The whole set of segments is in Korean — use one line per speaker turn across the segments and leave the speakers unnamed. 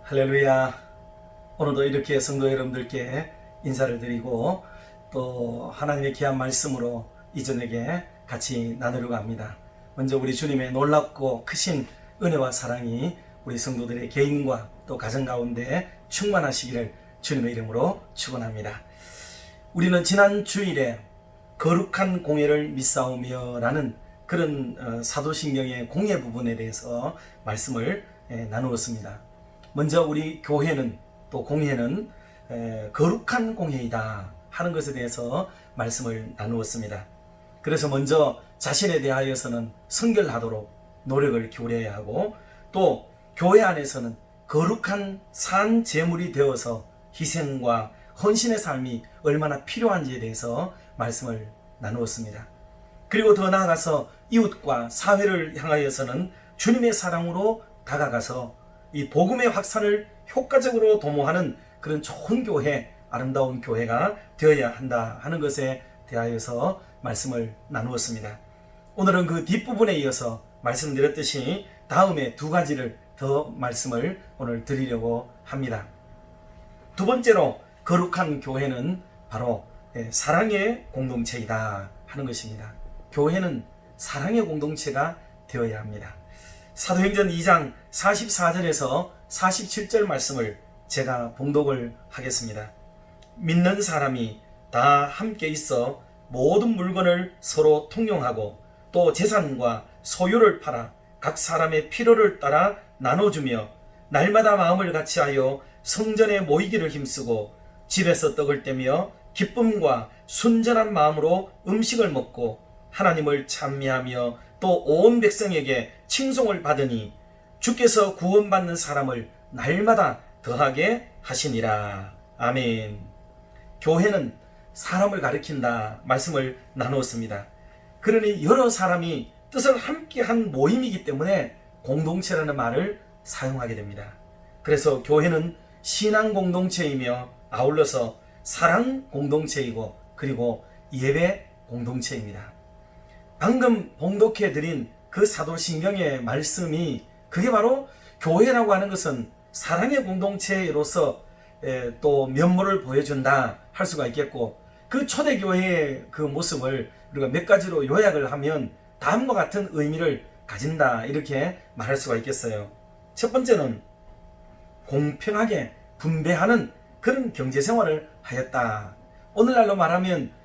할렐루야. 오늘도 이렇게 성도 여러분들께 인사를 드리고 또 하나님의 귀한 말씀으로 이 저녁에 같이 나누려고 합니다. 먼저 우리 주님의 놀랍고 크신 은혜와 사랑이 우리 성도들의 개인과 또 가정 가운데 충만하시기를 주님의 이름으로 축원합니다. 우리는 지난 주일에 거룩한 공예를 믿사오며 라는 그런 사도신경의 공예 부분에 대해서 말씀을 나누었습니다. 먼저 우리 교회는 또 공예는 거룩한 공예이다 하는 것에 대해서 말씀을 나누었습니다. 그래서 먼저 자신에 대하여서는 성결하도록 노력을 기울여야 하고 또 교회 안에서는 거룩한 산 제물이 되어서 희생과 헌신의 삶이 얼마나 필요한지에 대해서 말씀을 나누었습니다. 그리고 더 나아가서 이웃과 사회를 향하여서는 주님의 사랑으로 다가가서 이 복음의 확산을 효과적으로 도모하는 그런 좋은 교회, 아름다운 교회가 되어야 한다 하는 것에 대하여서 말씀을 나누었습니다. 오늘은 그 뒷부분에 이어서 말씀드렸듯이 다음에 두 가지를 더 말씀을 오늘 드리려고 합니다. 두 번째로 거룩한 교회는 바로 사랑의 공동체이다 하는 것입니다. 교회는 사랑의 공동체가 되어야 합니다. 사도행전 2장 44절에서 47절 말씀을 제가 봉독을 하겠습니다. 믿는 사람이 다 함께 있어 모든 물건을 서로 통용하고 또 재산과 소유를 팔아 각 사람의 필요를 따라 나눠주며 날마다 마음을 같이하여 성전에 모이기를 힘쓰고 집에서 떡을 떼며 기쁨과 순전한 마음으로 음식을 먹고 하나님을 찬미하며 또 온 백성에게 칭송을 받으니 주께서 구원받는 사람을 날마다 더하게 하시니라. 아멘. 교회는 사람을 가리킨다 말씀을 나누었습니다. 그러니 여러 사람이 뜻을 함께한 모임이기 때문에 공동체라는 말을 사용하게 됩니다. 그래서 교회는 신앙 공동체이며 아울러서 사랑 공동체이고 그리고 예배 공동체입니다. 방금 봉독해드린 그 사도신경의 말씀이 그게 바로 교회라고 하는 것은 사랑의 공동체로서 또 면모를 보여준다 할 수가 있겠고 그 초대교회의 그 모습을 우리가 몇 가지로 요약을 하면 다음과 같은 의미를 가진다 이렇게 말할 수가 있겠어요. 첫 번째는 공평하게 분배하는 그런 경제생활을 하였다. 오늘날로 말하면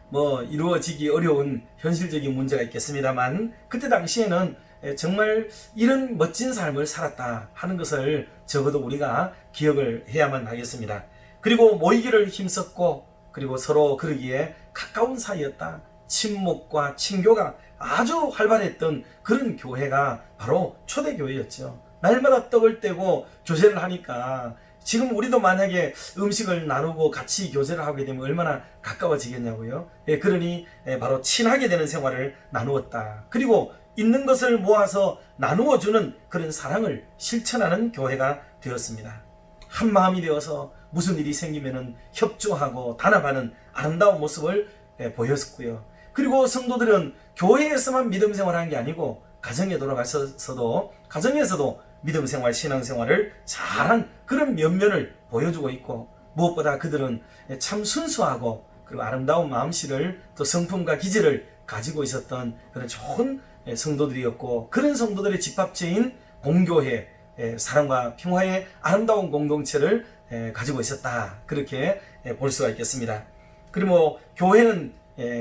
이루어지기 어려운 현실적인 문제가 있겠습니다만 그때 당시에는 정말 이런 멋진 삶을 살았다 하는 것을 적어도 우리가 기억을 해야만 하겠습니다. 그리고 모이기를 힘썼고 그리고 서로 그러기에 가까운 사이였다. 친목과 친교가 아주 활발했던 그런 교회가 바로 초대교회였죠. 날마다 떡을 떼고 교제를 하니까 지금 우리도 만약에 음식을 나누고 같이 교제를 하게 되면 얼마나 가까워지겠냐고요. 그러니 바로 친하게 되는 생활을 나누었다. 그리고 있는 것을 모아서 나누어주는 그런 사랑을 실천하는 교회가 되었습니다. 한 마음이 되어서 무슨 일이 생기면 협조하고 단합하는 아름다운 모습을 보였고요. 그리고 성도들은 교회에서만 믿음 생활하는 게 아니고 가정에 돌아가서도 가정에서도 믿음 생활, 신앙 생활을 잘한 그런 면면을 보여주고 있고 무엇보다 그들은 참 순수하고 그리고 아름다운 마음씨를 또 성품과 기질을 가지고 있었던 그런 좋은 성도들이었고 그런 성도들의 집합체인 공교회, 사랑과 평화의 아름다운 공동체를 가지고 있었다. 그렇게 볼 수가 있겠습니다. 그리고 교회는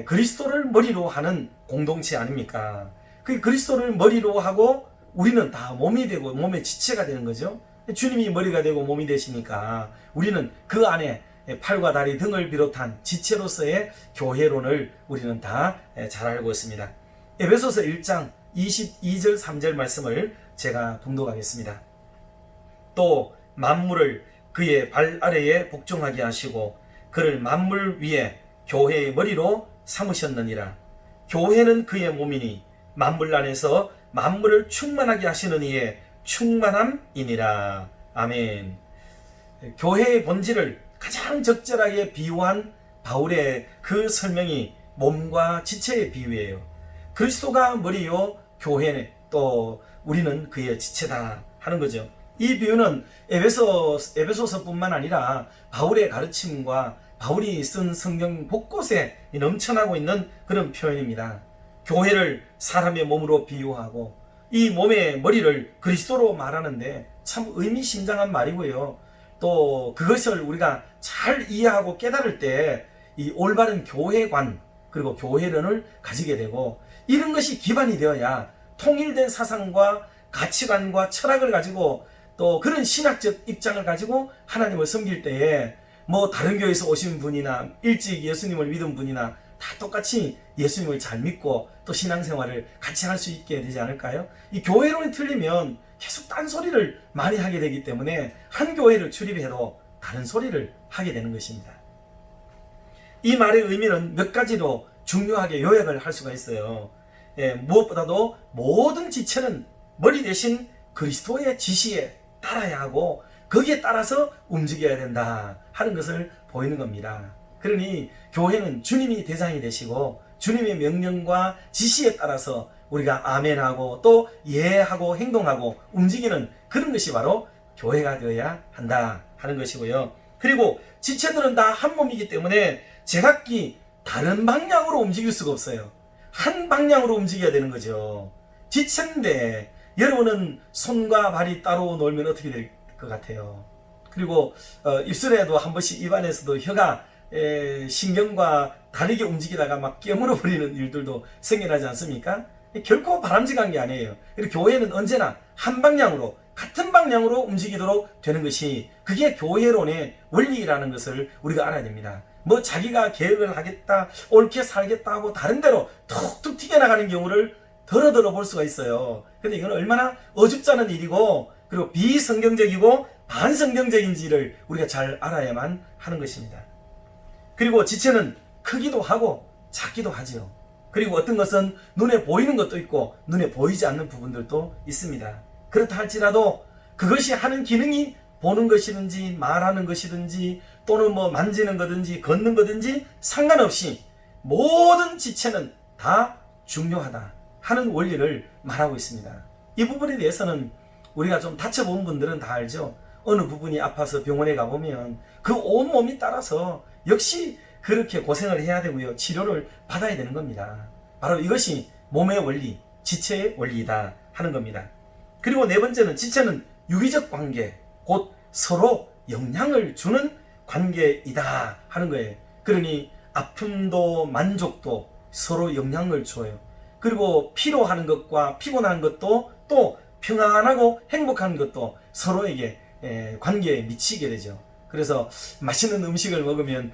그리스도를 머리로 하는 공동체 아닙니까? 그 그리스도를 머리로 하고 우리는 다 몸이 되고 몸의 지체가 되는 거죠. 주님이 머리가 되고 몸이 되시니까 우리는 그 안에 팔과 다리 등을 비롯한 지체로서의 교회론을 우리는 다 잘 알고 있습니다. 에베소서 1장 22절 3절 말씀을 제가 봉독하겠습니다. 또 만물을 그의 발 아래에 복종하게 하시고 그를 만물 위에 교회의 머리로 삼으셨느니라. 교회는 그의 몸이니 만물 안에서 만물을 충만하게 하시는 이의 충만함이니라. 아멘. 교회의 본질을 가장 적절하게 비유한 바울의 그 설명이 몸과 지체의 비유예요. 그리스도가 머리요 교회는 또 우리는 그의 지체다 하는 거죠. 이 비유는 에베소서뿐만 아니라 바울의 가르침과 바울이 쓴 성경 곳곳에 넘쳐나고 있는 그런 표현입니다. 교회를 사람의 몸으로 비유하고 이 몸의 머리를 그리스도로 말하는데 참 의미심장한 말이고요. 또 그것을 우리가 잘 이해하고 깨달을 때 이 올바른 교회관 그리고 교회론을 가지게 되고, 이런 것이 기반이 되어야 통일된 사상과 가치관과 철학을 가지고 또 그런 신학적 입장을 가지고 하나님을 섬길 때에 뭐 다른 교회에서 오신 분이나 일찍 예수님을 믿은 분이나 다 똑같이 예수님을 잘 믿고 또 신앙생활을 같이 할 수 있게 되지 않을까요? 이 교회론이 틀리면 계속 딴소리를 많이 하게 되기 때문에 한 교회를 출입해도 다른 소리를 하게 되는 것입니다. 이 말의 의미는 몇 가지로 중요하게 요약을 할 수가 있어요. 무엇보다도 모든 지체는 머리 대신 그리스도의 지시에 따라야 하고 거기에 따라서 움직여야 된다 하는 것을 보이는 겁니다. 그러니 교회는 주님이 대장이 되시고 주님의 명령과 지시에 따라서 우리가 아멘하고 또 예하고 행동하고 움직이는 그런 것이 바로 교회가 되어야 한다 하는 것이고요. 그리고 지체들은 다 한 몸이기 때문에 제각기 다른 방향으로 움직일 수가 없어요. 한 방향으로 움직여야 되는 거죠. 지체인데 여러분은 손과 발이 따로 놀면 어떻게 될 것 같아요? 그리고 입술에도 한 번씩 입안에서도 혀가 신경과 다르게 움직이다가 막 깨물어 버리는 일들도 생겨나지 않습니까? 결코 바람직한 게 아니에요. 그리고 교회는 언제나 한 방향으로 같은 방향으로 움직이도록 되는 것이 그게 교회론의 원리라는 것을 우리가 알아야 됩니다. 뭐 자기가 계획을 하겠다, 옳게 살겠다 하고 다른 데로 툭툭 튀겨나가는 경우를 더러 볼 수가 있어요. 근데 이건 얼마나 어줍지 않은 일이고 그리고 비성경적이고 반성경적인지를 우리가 잘 알아야만 하는 것입니다. 그리고 지체는 크기도 하고 작기도 하지요. 그리고 어떤 것은 눈에 보이는 것도 있고 눈에 보이지 않는 부분들도 있습니다. 그렇다 할지라도 그것이 하는 기능이 보는 것이든지 말하는 것이든지 또는 뭐 만지는 거든지 걷는 거든지 상관없이 모든 지체는 다 중요하다 하는 원리를 말하고 있습니다. 이 부분에 대해서는 우리가 좀 다쳐본 분들은 다 알죠. 어느 부분이 아파서 병원에 가보면 그 온몸이 따라서 역시 그렇게 고생을 해야 되고요. 치료를 받아야 되는 겁니다. 바로 이것이 몸의 원리, 지체의 원리이다 하는 겁니다. 그리고 네 번째는 지체는 유기적 관계, 곧 서로 영향을 주는 관계이다 하는 거예요. 그러니 아픔도 만족도 서로 영향을 줘요. 그리고 피로하는 것과 피곤한 것도 또 평안하고 행복한 것도 서로에게 관계에 미치게 되죠. 그래서 맛있는 음식을 먹으면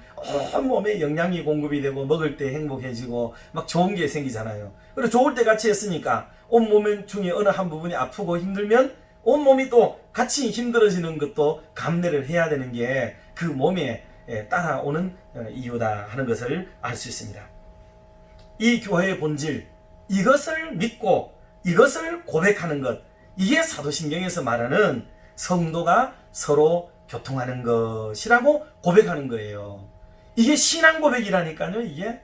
온몸에 영양이 공급이 되고 먹을 때 행복해지고 막 좋은 게 생기잖아요. 그리고 좋을 때 같이 했으니까 온몸 중에 어느 한 부분이 아프고 힘들면 온몸이 또 같이 힘들어지는 것도 감내를 해야 되는 게 그 몸에 따라오는 이유다 하는 것을 알 수 있습니다. 이 교회의 본질, 이것을 믿고 이것을 고백하는 것, 이게 사도신경에서 말하는 성도가 서로 교통하는 것이라고 고백하는 거예요. 이게 신앙 고백이라니까요. 이게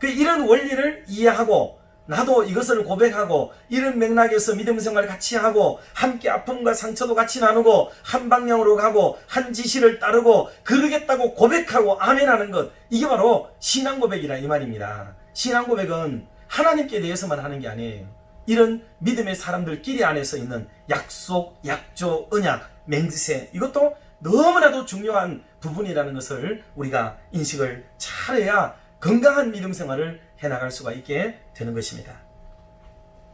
이런 원리를 이해하고 나도 이것을 고백하고 이런 맥락에서 믿음 생활을 같이 하고 함께 아픔과 상처도 같이 나누고 한 방향으로 가고 한 지시를 따르고 그러겠다고 고백하고 아멘하는 것, 이게 바로 신앙 고백이라 이 말입니다. 신앙 고백은 하나님께 대해서만 하는 게 아니에요. 이런 믿음의 사람들끼리 안에서 있는 약속, 약조, 언약, 맹세, 이것도 너무나도 중요한 부분이라는 것을 우리가 인식을 잘해야 건강한 믿음 생활을 해나갈 수가 있게 되는 것입니다.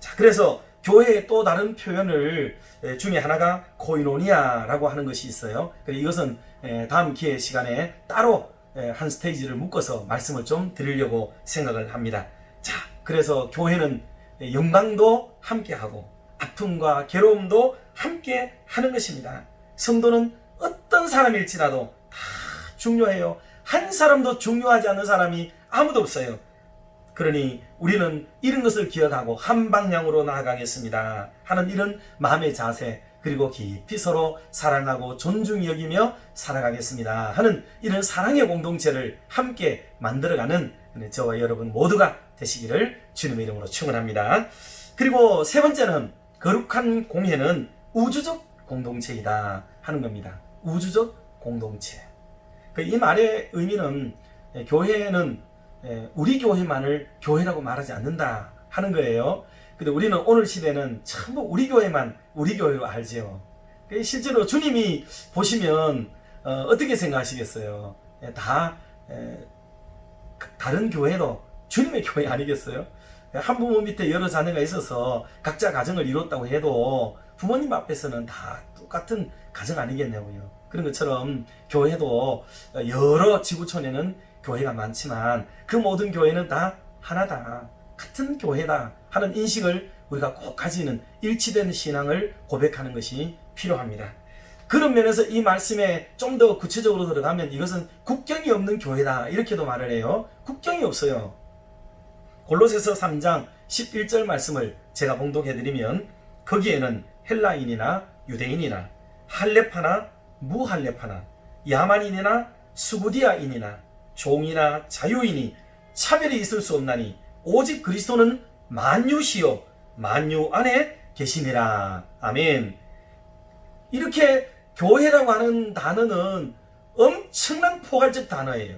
자, 그래서 교회의 또 다른 표현을 중에 하나가 코이노니아라고 하는 것이 있어요. 이것은 다음 기회 시간에 따로 한 스테이지를 묶어서 말씀을 좀 드리려고 생각을 합니다. 자, 그래서 교회는 영광도 함께하고 아픔과 괴로움도 함께 하는 것입니다. 성도는 어떤 사람일지라도 다 중요해요. 한 사람도 중요하지 않는 사람이 아무도 없어요. 그러니 우리는 이런 것을 기억하고 한 방향으로 나아가겠습니다 하는 이런 마음의 자세, 그리고 깊이 서로 사랑하고 존중히 여기며 살아가겠습니다 하는 이런 사랑의 공동체를 함께 만들어가는 저와 여러분 모두가 되시기를 주님의 이름으로 축원합니다. 그리고 세 번째는 거룩한 공예는 우주적 공동체이다 하는 겁니다. 우주적 공동체. 이 말의 의미는 교회는 우리 교회만을 교회라고 말하지 않는다 하는 거예요. 근데 우리는 오늘 시대는 전부 우리 교회만 우리 교회로 알죠. 실제로 주님이 보시면 어떻게 생각하시겠어요? 다 다른 교회도 주님의 교회 아니겠어요? 한 부모 밑에 여러 자녀가 있어서 각자 가정을 이뤘다고 해도 부모님 앞에서는 다 똑같은 가정 아니겠냐고요. 그런 것처럼 교회도 여러 지구촌에는 교회가 많지만 그 모든 교회는 다 하나다, 같은 교회다 하는 인식을 우리가 꼭 가지는 일치된 신앙을 고백하는 것이 필요합니다. 그런 면에서 이 말씀에 좀 더 구체적으로 들어가면 이것은 국경이 없는 교회다 이렇게도 말을 해요. 국경이 없어요. 골로새서 3장 11절 말씀을 제가 봉독해드리면 거기에는 헬라인이나 유대인이나 할레파나 무할레파나 야만인이나 수구디아인이나 종이나 자유인이 차별이 있을 수 없나니 오직 그리스도는 만유시요 만유 안에 계시니라. 아멘. 이렇게 교회라고 하는 단어는 엄청난 포괄적 단어예요.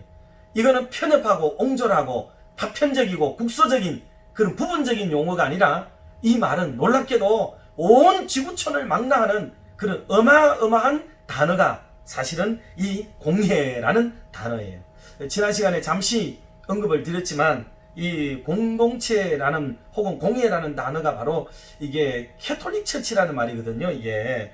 이거는 편협하고 옹졸하고 파편적이고 국소적인 그런 부분적인 용어가 아니라 이 말은 놀랍게도 온 지구촌을 망라하는 그런 어마어마한 단어가 사실은 이 공회라는 단어예요. 지난 시간에 잠시 언급을 드렸지만 이 공동체라는 혹은 공회라는 단어가 바로 이게 캐톨릭 처치라는 말이거든요. 이게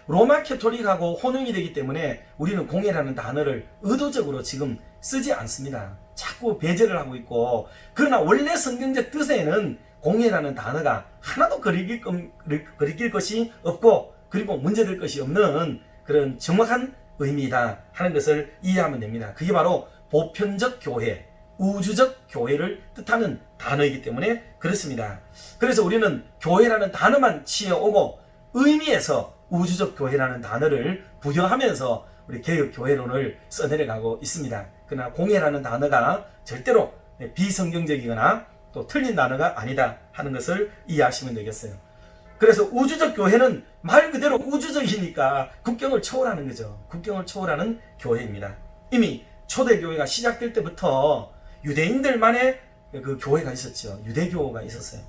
로마 캐톨릭하고 혼용이 되기 때문에 우리는 공회라는 단어를 의도적으로 지금 쓰지 않습니다. 자꾸 배제를 하고 있고, 그러나 원래 성경적 뜻에는 공회라는 단어가 하나도 거리낄 것이 없고 그리고 문제될 것이 없는 그런 정확한 의미이다 하는 것을 이해하면 됩니다. 그게 바로 보편적 교회, 우주적 교회를 뜻하는 단어이기 때문에 그렇습니다. 그래서 우리는 교회라는 단어만 치어오고 의미에서 우주적 교회라는 단어를 부여하면서 우리 개혁교회론을 써내려가고 있습니다. 그러나 공회라는 단어가 절대로 비성경적이거나 또 틀린 단어가 아니다 하는 것을 이해하시면 되겠어요. 그래서 우주적 교회는 말 그대로 우주적이니까 국경을 초월하는 거죠. 국경을 초월하는 교회입니다. 이미 초대교회가 시작될 때부터 유대인들만의 그 교회가 있었죠. 유대교가 있었어요.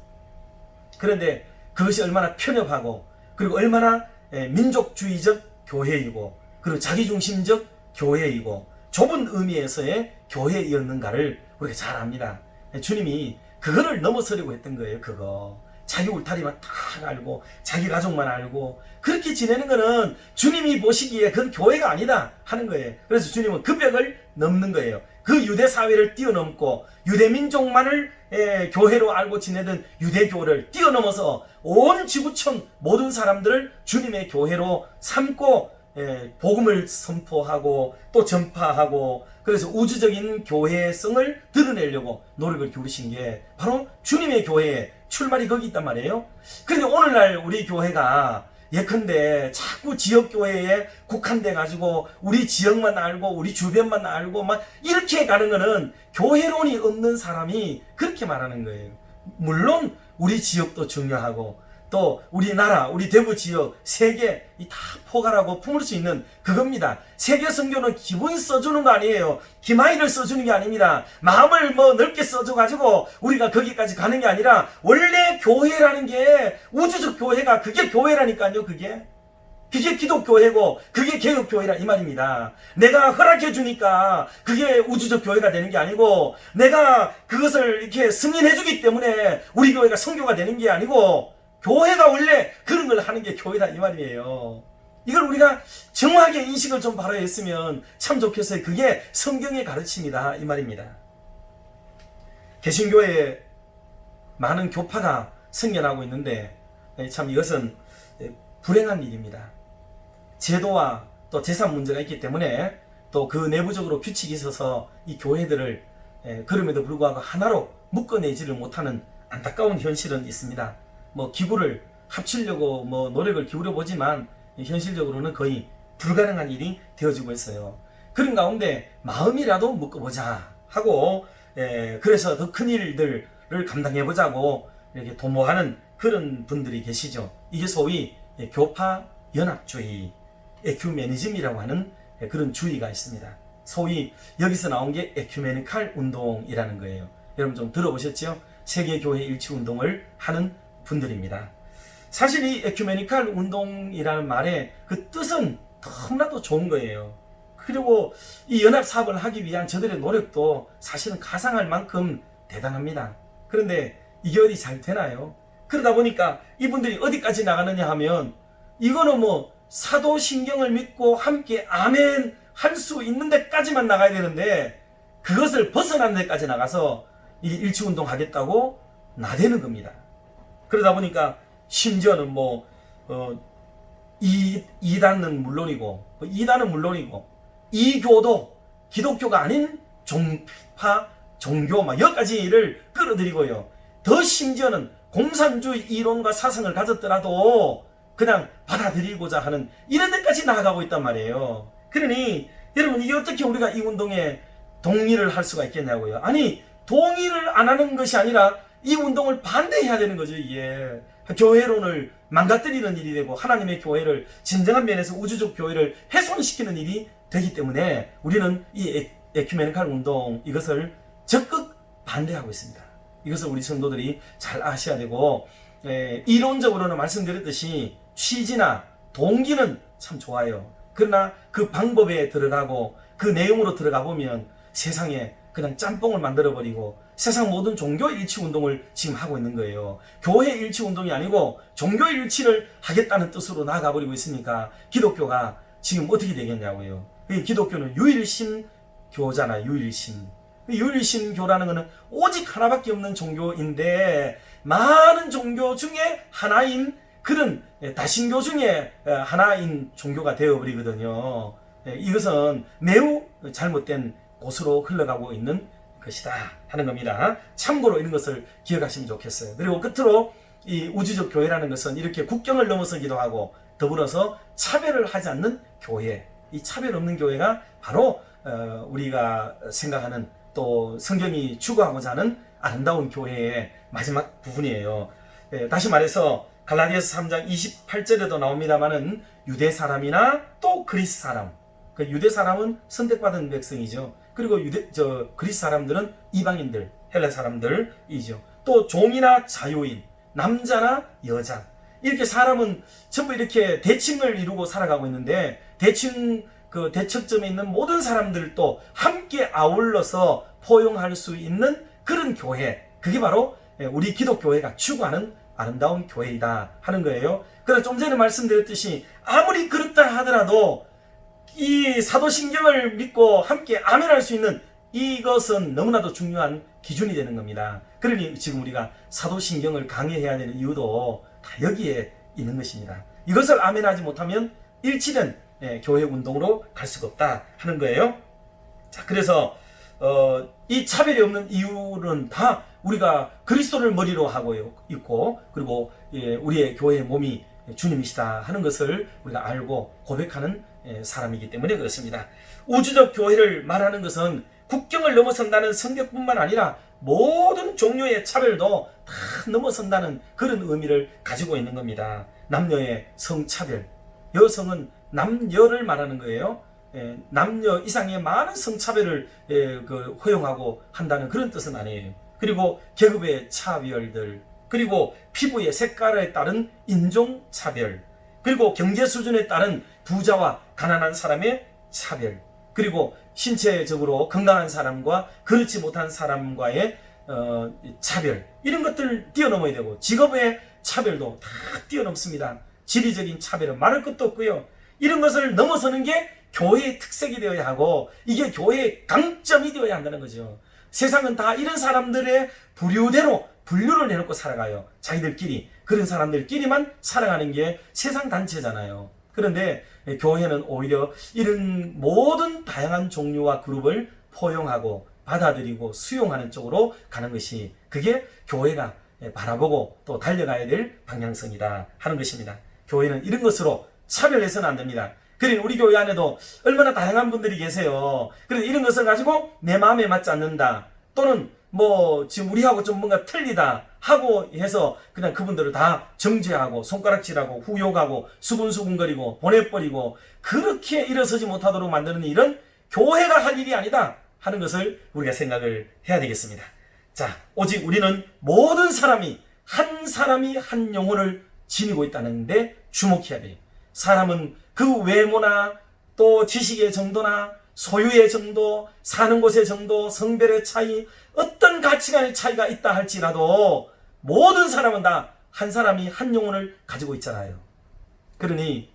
그런데 그것이 얼마나 편협하고 그리고 얼마나 민족주의적 교회이고 그리고 자기중심적 교회이고 좁은 의미에서의 교회였는가를 우리가 잘 압니다. 주님이 그거를 넘어서려고 했던 거예요. 자기 울타리만 딱 알고 자기 가족만 알고 그렇게 지내는 거는 주님이 보시기에 그건 교회가 아니다 하는 거예요. 그래서 주님은 그 벽을 넘는 거예요. 그 유대 사회를 뛰어넘고 유대 민족만을 교회로 알고 지내던 유대교를 뛰어넘어서 온 지구촌 모든 사람들을 주님의 교회로 삼고 복음을 선포하고 또 전파하고 그래서 우주적인 교회성을 드러내려고 노력을 기울이신 게 바로 주님의 교회의 출발이 거기 있단 말이에요. 그런데 오늘날 우리 교회가 예컨대 자꾸 지역교회에 국한돼 가지고 우리 지역만 알고 우리 주변만 알고 막 이렇게 가는 거는 교회론이 없는 사람이 그렇게 말하는 거예요. 물론 우리 지역도 중요하고 또 우리나라, 우리 대구 지역, 세계 다 포괄하고 품을 수 있는 그겁니다. 세계 선교는 기분 써주는 거 아니에요. 기마이를 써주는 게 아닙니다. 마음을 넓게 써줘가지고 우리가 거기까지 가는 게 아니라 원래 교회라는 게 우주적 교회가 그게 교회라니까요. 그게 기독교회고 그게 개혁교회라 이 말입니다. 내가 허락해 주니까 그게 우주적 교회가 되는 게 아니고 내가 그것을 이렇게 승인해 주기 때문에 우리 교회가 선교가 되는 게 아니고 교회가 원래 그런 걸 하는 게 교회다 이 말이에요. 이걸 우리가 정확하게 인식을 좀 바로 했으면 참 좋겠어요. 그게 성경의 가르침이다 이 말입니다. 개신교회에 많은 교파가 생겨나고 있는데 참 이것은 불행한 일입니다. 제도와 또 재산 문제가 있기 때문에 또 그 내부적으로 규칙이 있어서 이 교회들을 그럼에도 불구하고 하나로 묶어내지를 못하는 안타까운 현실은 있습니다. 기구를 합치려고 노력을 기울여 보지만 현실적으로는 거의 불가능한 일이 되어지고 있어요. 그런 가운데 마음이라도 묶어보자 하고 그래서 더 큰 일들을 감당해보자고 이렇게 도모하는 그런 분들이 계시죠. 이게 소위 교파 연합주의, 에큐메니즘이라고 하는 그런 주의가 있습니다. 소위 여기서 나온 게 에큐메니칼 운동이라는 거예요. 여러분 좀 들어보셨죠? 세계교회 일치운동을 하는 분들입니다. 사실 이 에큐메니칼 운동이라는 말의 그 뜻은 너무나도 좋은 거예요. 그리고 이 연합사업을 하기 위한 저들의 노력도 사실은 가상할 만큼 대단합니다. 그런데 이게 어디 잘 되나요? 그러다 보니까 이분들이 어디까지 나가느냐 하면 이거는 뭐 사도신경을 믿고 함께 아멘 할 수 있는 데까지만 나가야 되는데 그것을 벗어난 데까지 나가서 이 일치운동 하겠다고 나대는 겁니다. 그러다 보니까 심지어는 뭐 이단은 물론이고 이단은 물론이고 이교도 기독교가 아닌 종파 종교 막 여기까지를 끌어들이고요. 더 심지어는 공산주의 이론과 사상을 가졌더라도 그냥 받아들이고자 하는 이런 데까지 나아가고 있단 말이에요. 그러니 여러분 이게 어떻게 우리가 이 운동에 동의를 할 수가 있겠냐고요. 아니 동의를 안 하는 것이 아니라 이 운동을 반대해야 되는 거죠. 이게 교회론을 망가뜨리는 일이 되고 하나님의 교회를 진정한 면에서 우주적 교회를 훼손시키는 일이 되기 때문에 우리는 이 에큐메니칼 운동 이것을 적극 반대하고 있습니다. 이것을 우리 성도들이 잘 아셔야 되고 이론적으로는 말씀드렸듯이 취지나 동기는 참 좋아요. 그러나 그 방법에 들어가고 그 내용으로 들어가 보면 세상에 그냥 짬뽕을 만들어버리고 세상 모든 종교 일치 운동을 지금 하고 있는 거예요. 교회 일치 운동이 아니고 종교 일치를 하겠다는 뜻으로 나아가버리고 있으니까 기독교가 지금 어떻게 되겠냐고요. 기독교는 유일신 교잖아요. 유일신. 유일신 교라는 것은 오직 하나밖에 없는 종교인데 많은 종교 중에 하나인 그런 다신교 중에 하나인 종교가 되어버리거든요. 이것은 매우 잘못된 곳으로 흘러가고 있는 것이다 하는 겁니다. 참고로 이런 것을 기억하시면 좋겠어요. 그리고 끝으로 이 우주적 교회라는 것은 이렇게 국경을 넘어서기도 하고 더불어서 차별을 하지 않는 교회, 이 차별 없는 교회가 바로 우리가 생각하는 또 성경이 추구하고자 하는 아름다운 교회의 마지막 부분이에요. 다시 말해서 갈라디아서 3장 28절에도 나옵니다마는 유대 사람이나 또 그리스 사람, 그 유대 사람은 선택받은 백성이죠. 그리고 그리스 사람들은 이방인들, 헬라 사람들이죠. 또 종이나 자유인, 남자나 여자, 이렇게 사람은 전부 이렇게 대칭을 이루고 살아가고 있는데 대칭 그 대척점에 있는 모든 사람들도 함께 아울러서 포용할 수 있는 그런 교회, 그게 바로 우리 기독교회가 추구하는 아름다운 교회이다 하는 거예요. 그래서 좀 전에 말씀드렸듯이 아무리 그렇다 하더라도 이 사도신경을 믿고 함께 아멘할 수 있는 이것은 너무나도 중요한 기준이 되는 겁니다. 그러니 지금 우리가 사도신경을 강의해야 되는 이유도 다 여기에 있는 것입니다. 이것을 아멘하지 못하면 일치된 교회 운동으로 갈 수가 없다 하는 거예요. 자, 그래서 이 차별이 없는 이유는 다 우리가 그리스도를 머리로 하고 있고 그리고 우리의 교회의 몸이 주님이시다 하는 것을 우리가 알고 고백하는 사람이기 때문에 그렇습니다. 우주적 교회를 말하는 것은 국경을 넘어선다는 성격뿐만 아니라 모든 종류의 차별도 다 넘어선다는 그런 의미를 가지고 있는 겁니다. 남녀의 성차별, 여성은 남녀를 말하는 거예요. 남녀 이상의 많은 성차별을 허용하고 한다는 그런 뜻은 아니에요. 그리고 계급의 차별들, 그리고 피부의 색깔에 따른 인종차별, 그리고 경제 수준에 따른 부자와 가난한 사람의 차별, 그리고 신체적으로 건강한 사람과 그렇지 못한 사람과의 차별, 이런 것들 뛰어넘어야 되고 직업의 차별도 다 뛰어넘습니다. 지리적인 차별은 말할 것도 없고요. 이런 것을 넘어서는 게 교회의 특색이 되어야 하고 이게 교회의 강점이 되어야 한다는 거죠. 세상은 다 이런 사람들의 부류대로 분류를 해놓고 살아가요. 자기들끼리, 그런 사람들끼리만 살아가는 게 세상 단체잖아요. 그런데 교회는 오히려 이런 모든 다양한 종류와 그룹을 포용하고 받아들이고 수용하는 쪽으로 가는 것이, 그게 교회가 바라보고 또 달려가야 될 방향성이다 하는 것입니다. 교회는 이런 것으로 차별해서는 안 됩니다. 그러니 우리 교회 안에도 얼마나 다양한 분들이 계세요. 그래서 이런 것을 가지고 내 마음에 맞지 않는다, 또는 뭐 지금 우리하고 좀 뭔가 틀리다 하고 해서 그냥 그분들을 다 정죄하고 손가락질하고 후욕하고 수군수군거리고 보내버리고 그렇게 일어서지 못하도록 만드는 일은 교회가 할 일이 아니다 하는 것을 우리가 생각을 해야 되겠습니다. 자, 오직 우리는 모든 사람이 한 영혼을 지니고 있다는데 주목해야 돼요. 사람은 그 외모나 또 지식의 정도나 소유의 정도, 사는 곳의 정도, 성별의 차이, 어떤 가치관의 차이가 있다 할지라도 모든 사람은 다 한 사람이 한 영혼을 가지고 있잖아요. 그러니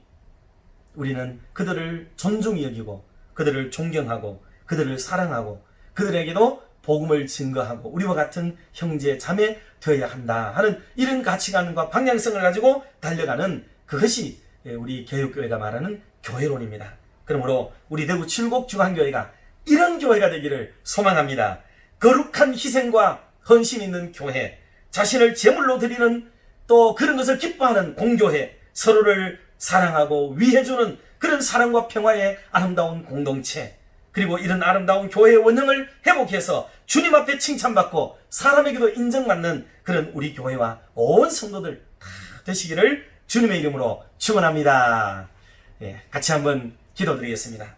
우리는 그들을 존중히 여기고 그들을 존경하고 그들을 사랑하고 그들에게도 복음을 증거하고 우리와 같은 형제 자매 되어야 한다 하는 이런 가치관과 방향성을 가지고 달려가는 그것이 우리 개혁교회가 말하는 교회론입니다. 그러므로 우리 대구 칠곡중앙교회가 이런 교회가 되기를 소망합니다. 거룩한 희생과 헌신 있는 교회, 자신을 제물로 드리는 또 그런 것을 기뻐하는 공교회, 서로를 사랑하고 위해주는 그런 사랑과 평화의 아름다운 공동체, 그리고 이런 아름다운 교회의 원형을 회복해서 주님 앞에 칭찬받고 사람에게도 인정받는 그런 우리 교회와 온 성도들 다 되시기를 주님의 이름으로 축원합니다. 같이 한번 기도드리겠습니다.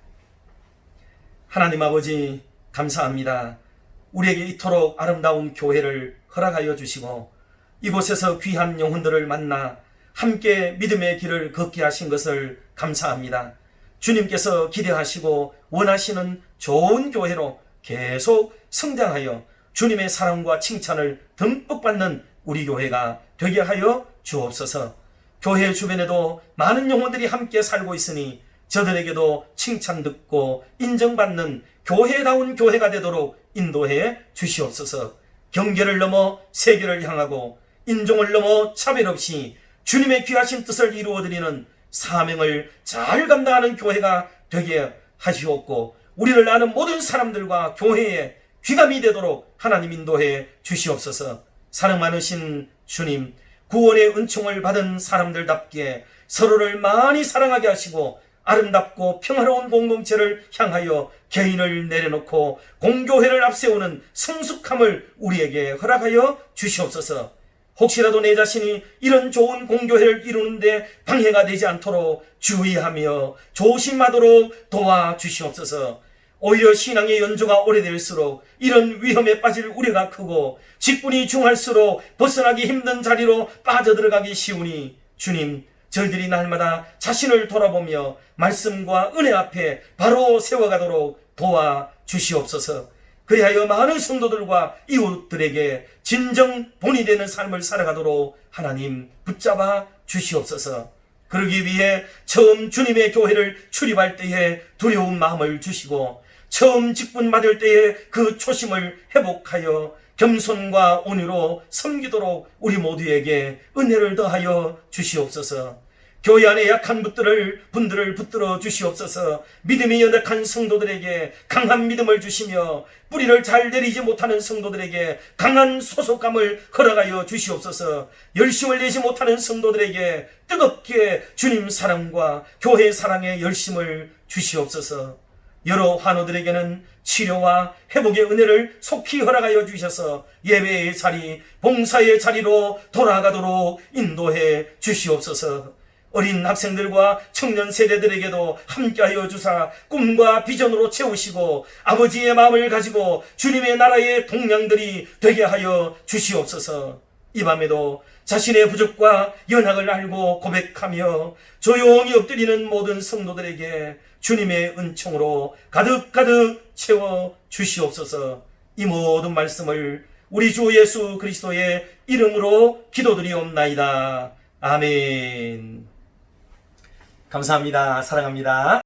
하나님 아버지 감사합니다. 우리에게 이토록 아름다운 교회를 허락하여 주시고 이곳에서 귀한 영혼들을 만나 함께 믿음의 길을 걷게 하신 것을 감사합니다. 주님께서 기대하시고 원하시는 좋은 교회로 계속 성장하여 주님의 사랑과 칭찬을 듬뿍 받는 우리 교회가 되게 하여 주옵소서. 교회 주변에도 많은 영혼들이 함께 살고 있으니 저들에게도 칭찬 듣고 인정받는 교회다운 교회가 되도록 인도해 주시옵소서. 경계를 넘어 세계를 향하고 인종을 넘어 차별 없이 주님의 귀하신 뜻을 이루어드리는 사명을 잘 감당하는 교회가 되게 하시옵고 우리를 아는 모든 사람들과 교회에 귀감이 되도록 하나님 인도해 주시옵소서. 사랑 많으신 주님, 구원의 은총을 받은 사람들답게 서로를 많이 사랑하게 하시고 아름답고 평화로운 공동체를 향하여 개인을 내려놓고 공교회를 앞세우는 성숙함을 우리에게 허락하여 주시옵소서. 혹시라도 내 자신이 이런 좋은 공교회를 이루는데 방해가 되지 않도록 주의하며 조심하도록 도와주시옵소서. 오히려 신앙의 연조가 오래될수록 이런 위험에 빠질 우려가 크고 직분이 중할수록 벗어나기 힘든 자리로 빠져들어가기 쉬우니 주님, 저희들이 날마다 자신을 돌아보며 말씀과 은혜 앞에 바로 세워가도록 도와주시옵소서. 그리하여 많은 성도들과 이웃들에게 진정 본이 되는 삶을 살아가도록 하나님 붙잡아 주시옵소서. 그러기 위해 처음 주님의 교회를 출입할 때에 두려운 마음을 주시고 처음 직분 받을 때에 그 초심을 회복하여 겸손과 온유로 섬기도록 우리 모두에게 은혜를 더하여 주시옵소서. 교회 안에 약한 분들을 붙들어 주시옵소서. 믿음이 연약한 성도들에게 강한 믿음을 주시며 뿌리를 잘 내리지 못하는 성도들에게 강한 소속감을 허락하여 주시옵소서. 열심을 내지 못하는 성도들에게 뜨겁게 주님 사랑과 교회 사랑의 열심을 주시옵소서. 여러 환우들에게는 치료와 회복의 은혜를 속히 허락하여 주셔서 예배의 자리, 봉사의 자리로 돌아가도록 인도해 주시옵소서. 어린 학생들과 청년 세대들에게도 함께하여 주사 꿈과 비전으로 채우시고 아버지의 마음을 가지고 주님의 나라의 동량들이 되게 하여 주시옵소서. 이 밤에도 자신의 부족과 연약을 알고 고백하며 조용히 엎드리는 모든 성도들에게 주님의 은총으로 가득가득 채워 주시옵소서. 이 모든 말씀을 우리 주 예수 그리스도의 이름으로 기도드리옵나이다. 아멘. 감사합니다. 사랑합니다.